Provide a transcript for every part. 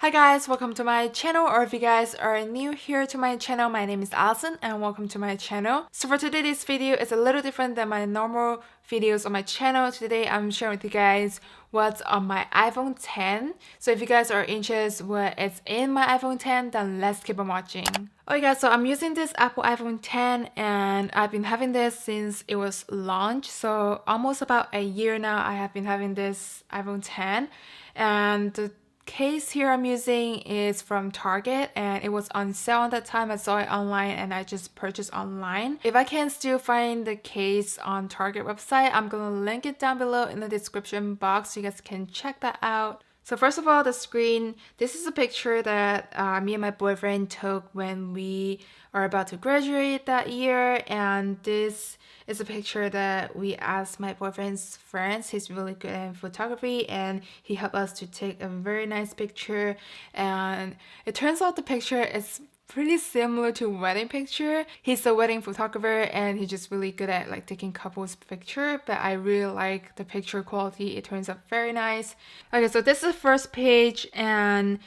Hi guys, welcome to my channel, or if you guys are new here to my channel, my name is Alison and welcome to my channel. So for today's video, it's a little different than my normal videos on my channel. Today I'm sharing with you guys what's on my iPhone 10. So if you guys are interested what is in my iPhone 10, then let's keep on watching. Okay guys, so I'm using this Apple iPhone 10 and I've been having this since it was launched. So almost about a year now I have been having this iPhone 10, and the case here I'm using is from Target and it was on sale at that time. I saw it online and I just purchased online. If I can still find the case on Target website, I'm gonna link it down below in the description box so you guys can check that out. So first of all, the screen. This is a picture that me and my boyfriend took when we are about to graduate that year, and this is a picture that we asked my boyfriend's friends. He's really good at photography and he helped us to take a very nice picture, and it turns out the picture is pretty similar to wedding picture. He's a wedding photographer and he's just really good at like taking couples picture, but I really like the picture quality. It turns out very nice. Okay, so this is the first page, and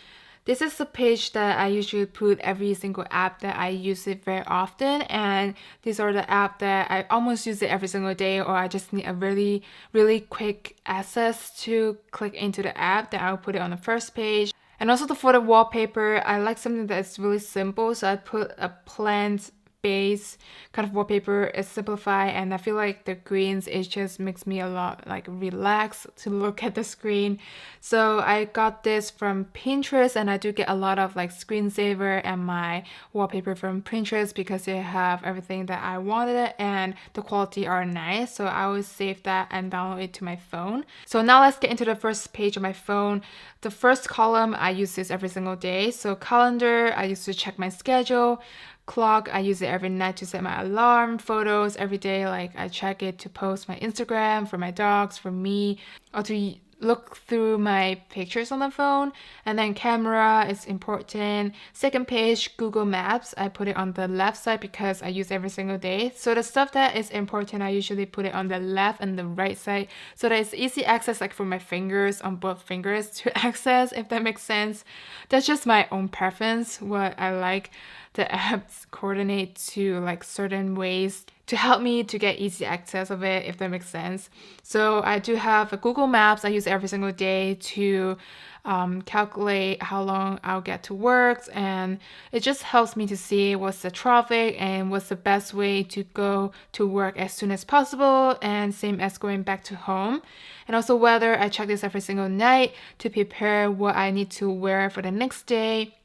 this is the page that I usually put every single app that I use it very often, and these are the apps that I almost use it every single day, or I just need a really quick access to click into the app, that I'll put it on the first page. And also for the wallpaper, I like something that's really simple, so I put a plant base kind of wallpaper. It's simplified and I feel like the greens, it just makes me a lot like relaxed to look at the screen. So I got this from Pinterest, and I do get a lot of like screensaver and my wallpaper from Pinterest because they have everything that I wanted and the quality are nice. So I always save that and download it to my phone. So now let's get into the first page of my phone. The first column, I use this every single day. So calendar, I used to check my schedule. Clock, I use it every night to set my alarm. Photos, every day, like I check it to post my Instagram, for my dogs, for me, or to look through my pictures on the phone. And then camera is important. Second page, Google Maps, I put it on the left side because I use it every single day. So the stuff that is important, I usually put it on the left and the right side so that it's easy access, like for my fingers, on both fingers to access, if that makes sense. That's just my own preference, what I like the apps coordinate to like certain ways to help me to get easy access of it, if that makes sense. So I do have a Google Maps. I use it every single day to calculate how long I'll get to work, and it just helps me to see what's the traffic and what's the best way to go to work as soon as possible, and same as going back to home. And also weather, I check this every single night to prepare what I need to wear for the next day.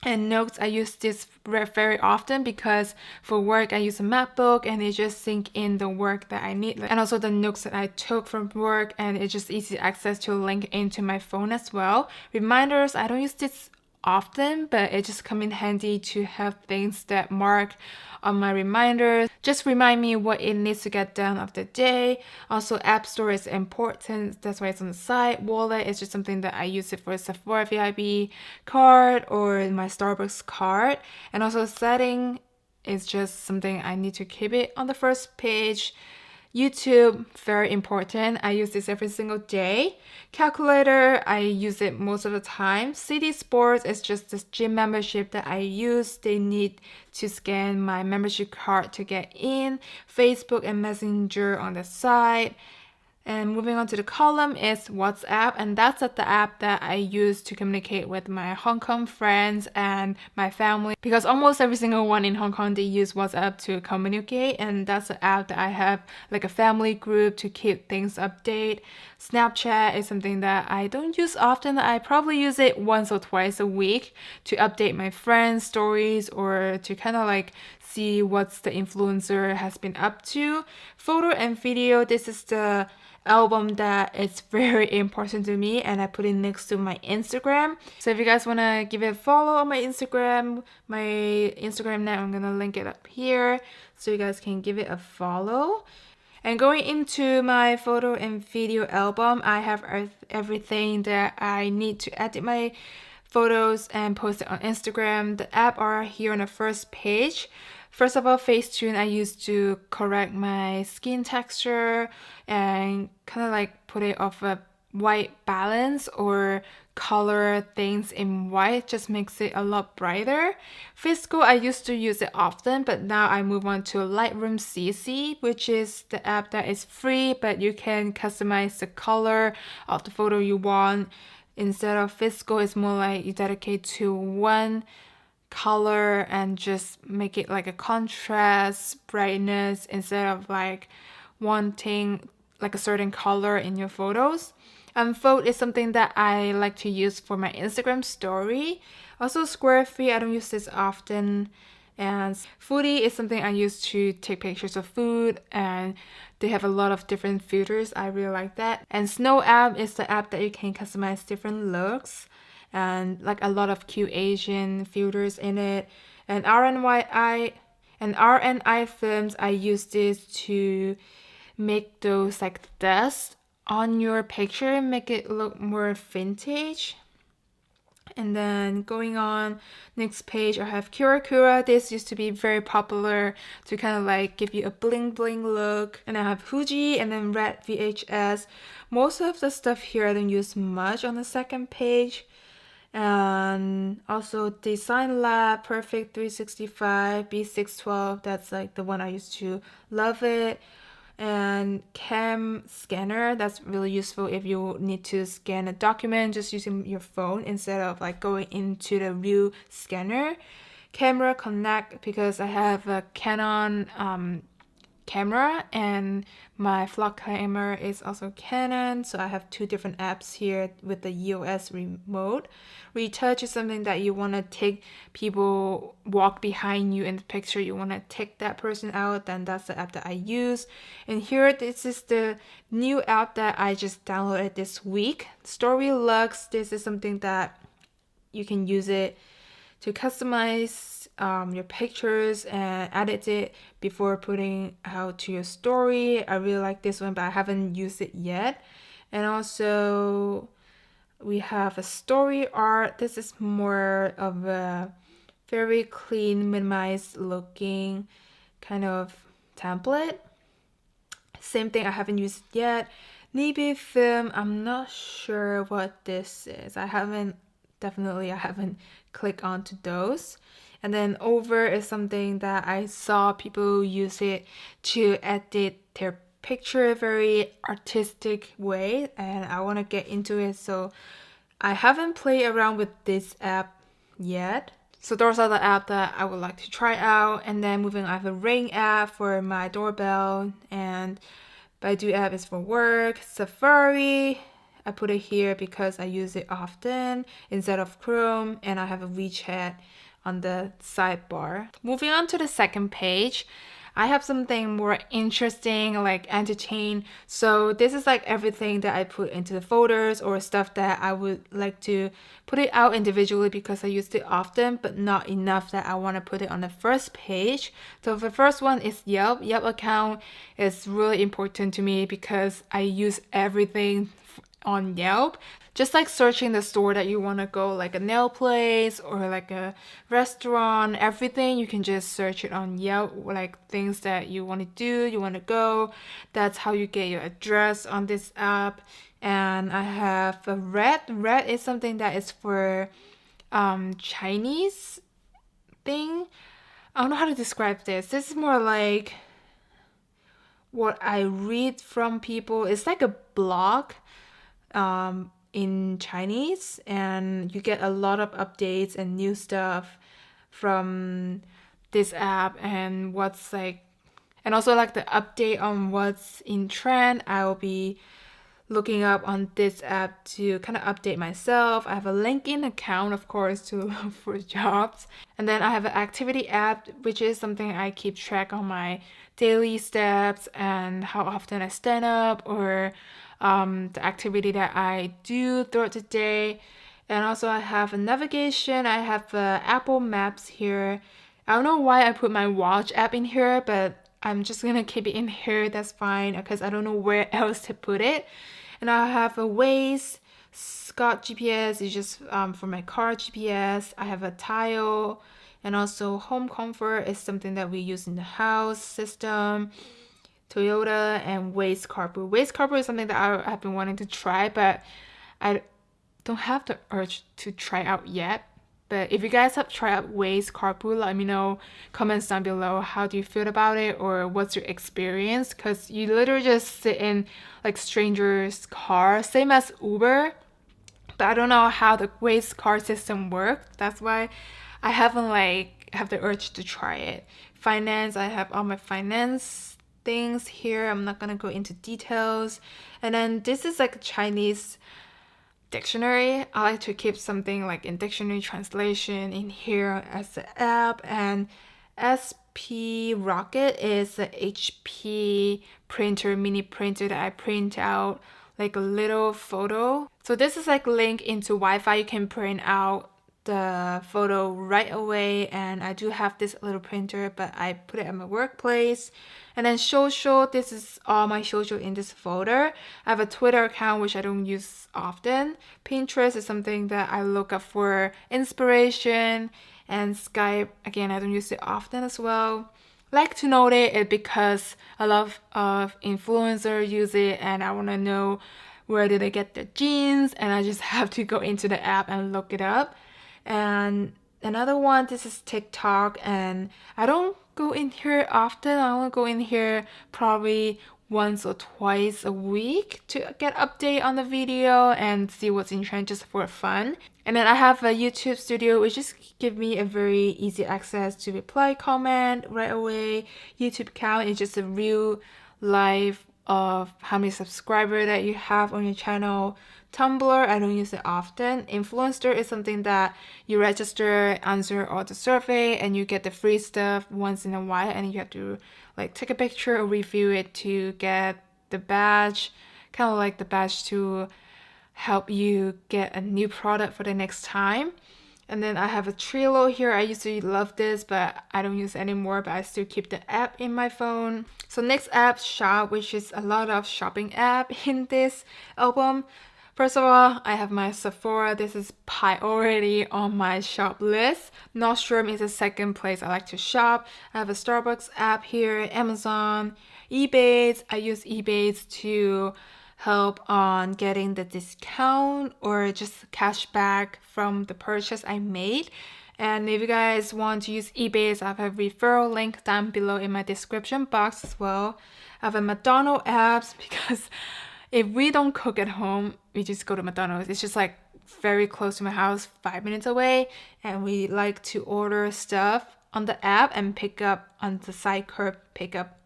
And notes, I use this very often because for work I use a MacBook and it just sync in the work that I need, and also the notes that I took from work, and it's just easy access to link into my phone as well. Reminders, I don't use this often, but it just come in handy to have things that mark on my reminders, just remind me what it needs to get done of the day. Also App Store is important, that's why it's on the side. Wallet is just something that I use it for Sephora VIP card or my Starbucks card. And also setting is just something I need to keep it on the first page. YouTube, very important. I use this every single day. Calculator, I use it most of the time. CD Sports is just this gym membership that I use. They need to scan my membership card to get in. Facebook and Messenger on the side. And moving on to the column is WhatsApp, and that's the app that I use to communicate with my Hong Kong friends and my family, because almost every single one in Hong Kong, they use WhatsApp to communicate, and that's the app that I have like a family group to keep things update. Snapchat is something that I don't use often. I probably use it once or twice a week to update my friends' stories or to kind of like see what's the influencer has been up to. Photo and video, this is the album that is very important to me, and I put it next to my Instagram. So if you guys want to give it a follow on my Instagram name, I'm gonna link it up here so you guys can give it a follow. And going into my photo and video album, I have everything that I need to edit my photos and post it on Instagram. The app are here on the first page. First of all, Facetune I used to correct my skin texture and kind of like put it off a white balance or color things in white, just makes it a lot brighter. Fisco, I used to use it often, but now I move on to Lightroom CC, which is the app that is free, but you can customize the color of the photo you want. Instead of Fisco, it's more like you dedicate to one color and just make it like a contrast, brightness, instead of like wanting like a certain color in your photos. Unfold is something that I like to use for my Instagram story. Also Square Free, I don't use this often. And Foodie is something I use to take pictures of food, and they have a lot of different filters. I really like that. And Snow app is the app that you can customize different looks and like a lot of cute Asian filters in it. And RNI films, I use this to make those like dust on your picture, make it look more vintage. And then going on next page, I have Cura. This used to be very popular to kind of like give you a bling bling look. And I have Fuji and then Red VHS. Most of the stuff here I don't use much on the second page. And also Design Lab, Perfect 365, B612. That's like the one I used to love it. And Cam Scanner, that's really useful if you need to scan a document just using your phone instead of like going into the real scanner. Camera Connect, because I have a Canon camera and my vlog camera is also Canon, so I have two different apps here with the EOS remote. Retouch is something that you want to take people walk behind you in the picture, you want to take that person out, then that's the app that I use. And here, this is the new app that I just downloaded this week, Storylux. This is something that you can use it to customize your pictures and edit it before putting out to your story. I really like this one, but I haven't used it yet. And also we have a story art. This is more of a very clean, minimized looking kind of template. Same thing, I haven't used it yet. Nibi Film, I'm not sure what this is. I haven't clicked onto those. And then Over is something that I saw people use it to edit their picture very artistic way, and I want to get into it, so I haven't played around with this app yet. So those are the apps that I would like to try out. And then moving on, I have a Ring app for my doorbell, and Baidu app is for work. Safari, I put it here because I use it often instead of Chrome, and I have a WeChat on the sidebar. Moving on to the second page, I have something more interesting, like entertain. So this is like everything that I put into the folders or stuff that I would like to put it out individually because I used it often, but not enough that I want to put it on the first page. So the first one is Yelp. Yelp account is really important to me because I use everything on Yelp. Just like searching the store that you want to go, like a nail place or like a restaurant, everything, you can just search it on Yelp, like things that you want to do, you want to go. That's how you get your address on this app. And I have a Red. Red is something that is for Chinese thing. I don't know how to describe this. This is more like what I read from people. It's like a blog in Chinese, and you get a lot of updates and new stuff from this app, and what's like, and also like the update on what's in trend. I'll be looking up on this app to kind of update myself. I have a LinkedIn account, of course, to look for jobs. And then I have an activity app, which is something I keep track on my daily steps and how often I stand up, or the activity that I do throughout the day. And also I have a navigation. I have Apple Maps here. I don't know why I put my watch app in here, but I'm just gonna keep it in here. That's fine because I don't know where else to put it. And I have a Waze. Scott GPS is just for my car GPS. I have a Tile, and also Home Comfort is something that we use in the house system. Toyota and Waze Carpool. Waze Carpool is something that I have been wanting to try, but I don't have the urge to try out yet. But if you guys have tried out Waze carpool, let me know, comments down below, how do you feel about it, or what's your experience? Because you literally just sit in like strangers' car, same as Uber, but I don't know how the Waze car system works. That's why I haven't like have the urge to try it. Finance, I have all my finance things here. I'm not gonna go into details. And then this is like a Chinese dictionary. I like to keep something like in dictionary translation in here as the app. And SP Rocket is a HP printer, mini printer that I print out like a little photo. So this is like linked into Wi-Fi. You can print out the photo right away, and I do have this little printer, but I put it at my workplace. And then social, this is all my social in this folder. I have a Twitter account which I don't use often. Pinterest is something that I look up for inspiration, and Skype, again, I don't use it often as well. Like to know it because a lot of influencers use it, and I want to know where did they get their jeans, and I just have to go into the app and look it up. And another one, this is TikTok, and I don't go in here often. I only go in here probably once or twice a week to get update on the video and see what's in trend just for fun. And then I have a YouTube studio, which just give me a very easy access to reply comment right away. YouTube account is just a real life of how many subscribers that you have on your channel. Tumblr, I don't use it often. Influencer is something that you register, answer all the survey, and you get the free stuff once in a while, and you have to like take a picture or review it to get the badge, kind of like the badge to help you get a new product for the next time. And then I have a Trello here. I used to love this, but I don't use it anymore, but I still keep the app in my phone. So next app, Shop, which is a lot of shopping app in this album. First of all, I have my Sephora. This is priority on my shop list. Nordstrom is the second place I like to shop. I have a Starbucks app here, Amazon, eBay. I use eBay to help on getting the discount or just cash back from the purchase I made. And if you guys want to use eBay, I have a referral link down below in my description box as well. I have a McDonald's apps because if we don't cook at home, we just go to McDonald's. It's just like very close to my house, 5 minutes away. And we like to order stuff on the app and pick up on the side curb pickup.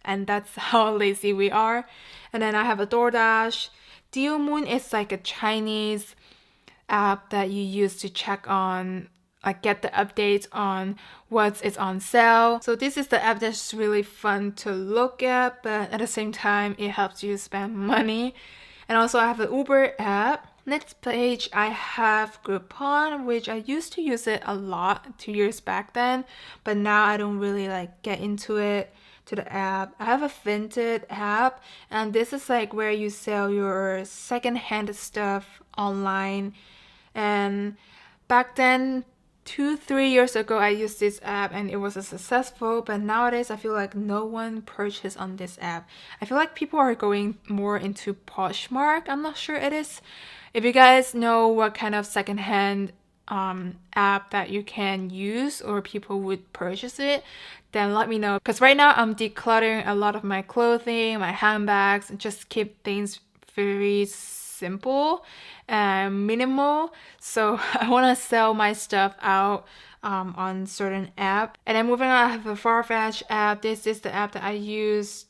And that's how lazy we are. And then I have a DoorDash. Deal Moon is like a Chinese app that you use to check on, like get the updates on what is on sale. So this is the app that's really fun to look at, but at the same time, it helps you spend money. And also I have an Uber app. Next page, I have Groupon, which I used to use it a lot 2 years back then, but now I don't really like get into it to the app. I have a Vinted app, and this is like where you sell your secondhand stuff online. And back then, 2-3 years ago, I used this app and it was successful, but nowadays I feel like no one purchased on this app. I feel like people are going more into Poshmark. I'm not sure it is. If you guys know what kind of secondhand app that you can use or people would purchase it, then let me know. Because right now I'm decluttering a lot of my clothing, my handbags, and just keep things very simple and minimal. So I want to sell my stuff out on certain app. And then moving on, I have a Farfetch app. This is the app that I use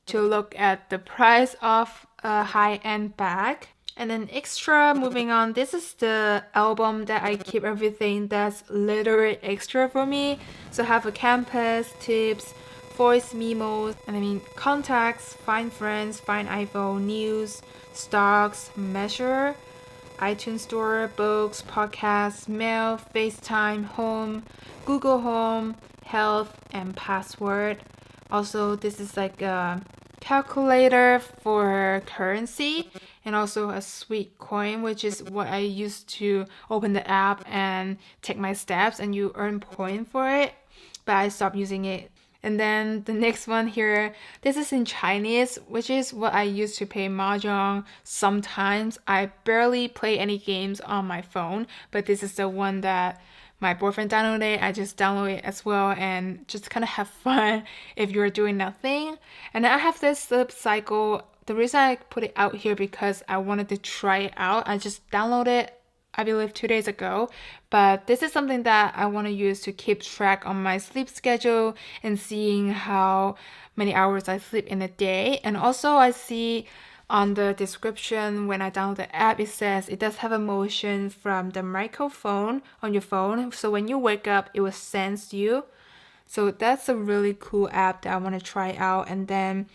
to look at the price of a high-end bag. And then extra, moving on, this is the album that I keep everything that's literally extra for me. So I have a campus, tips, voice memos, and I mean contacts, find friends, find iPhone, news, stocks, measure, iTunes Store, books, podcasts, mail, FaceTime, home, Google Home, health, and password. Also, this is like a calculator for currency, and also a sweet coin, which is what I use to open the app and take my steps, and you earn point for it. But I stopped using it And then the next one here, this is in Chinese, which is what I use to play mahjong. Sometimes I barely play any games on my phone, but this is the one that my boyfriend downloaded. I just download it as well and just kind of have fun if you're doing nothing. And I have this sleep cycle. The reason I put it out here because I wanted to try it out. I just downloaded it, I believe 2 days ago, but this is something that I want to use to keep track on my sleep schedule and seeing how many hours I sleep in a day. And also I see on the description when I download the app, it says it does have a motion from the microphone on your phone. So when you wake up, it will sense you. So that's a really cool app that I want to try out. And then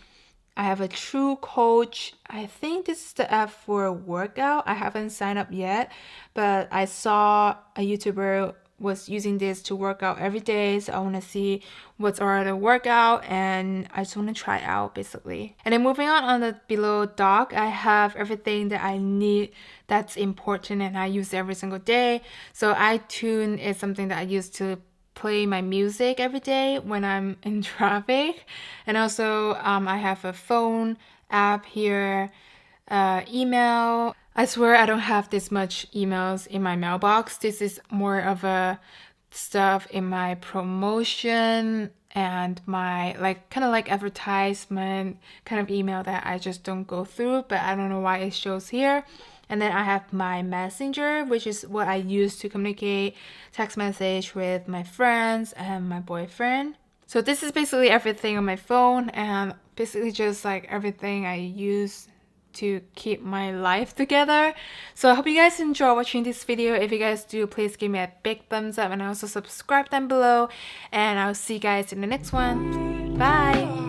I have a True Coach. I think this is the app for a workout. I haven't signed up yet, but I saw a YouTuber was using this to work out every day. So I want to see what's already a workout and I just want to try out basically. And then moving on the below dock, I have everything that I need that's important and I use every single day. So iTunes is something that I use to play my music every day when I'm in traffic. And also I have a phone app here, email. I swear I don't have this much emails in my mailbox. This is more of a stuff in my promotion and my kind of like advertisement kind of email that I just don't go through, but I don't know why it shows here. And then I have my messenger, which is what I use to communicate text message with my friends and my boyfriend. So this is basically everything on my phone and basically just like everything I use to keep my life together. So I hope you guys enjoy watching this video. If you guys do, please give me a big thumbs up and also subscribe down below. And I'll see you guys in the next one. Bye!